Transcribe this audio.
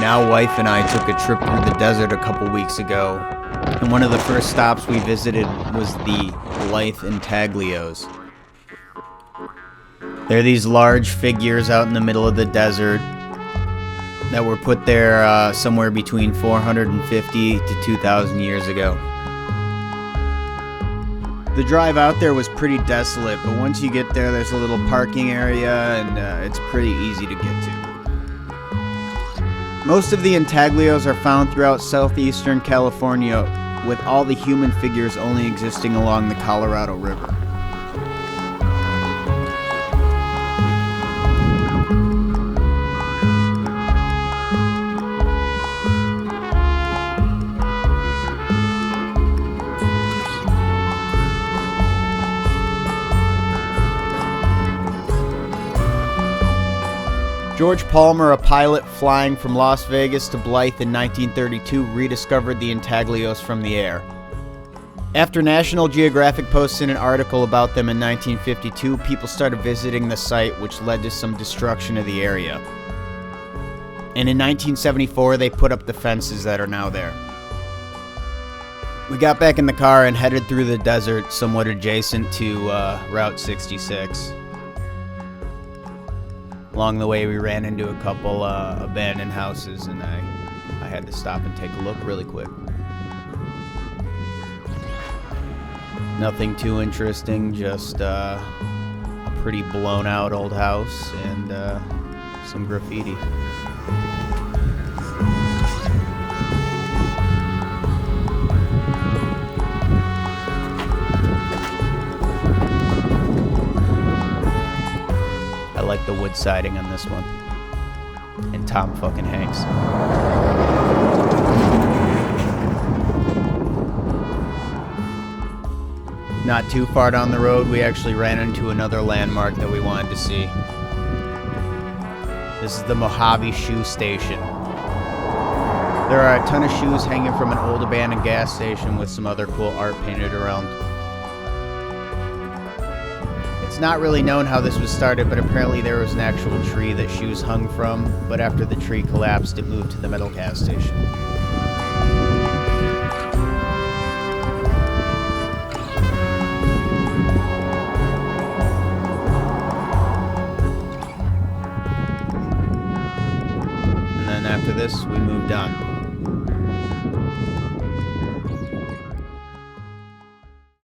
now wife and I took a trip through the desert a couple weeks ago, and one of the first stops we visited was the Blythe Intaglios. They're these large figures out in the middle of the desert that were put there somewhere between 450 to 2,000 years ago. The drive out there was pretty desolate, but once you get there, there's a little parking area, and it's pretty easy to get to. Most of the intaglios are found throughout southeastern California, with all the human figures only existing along the Colorado River. George Palmer, a pilot flying from Las Vegas to Blythe in 1932, rediscovered the intaglios from the air. After National Geographic posted an article about them in 1952, people started visiting the site, which led to some destruction of the area. And in 1974, they put up the fences that are now there. We got back in the car and headed through the desert, somewhat adjacent to Route 66. Along the way, we ran into a couple abandoned houses, and I had to stop and take a look really quick. Nothing too interesting, just a pretty blown out old house and some graffiti. I like the wood siding on this one. And Tom fucking Hanks. Not too far down the road, we actually ran into another landmark that we wanted to see. This is the Mojave shoe station. There are a ton of shoes hanging from an old abandoned gas station with some other cool art painted around. It's not really known how this was started, but apparently there was an actual tree that shoes hung from, but after the tree collapsed, it moved to the metal gas station. And then after this, we moved on.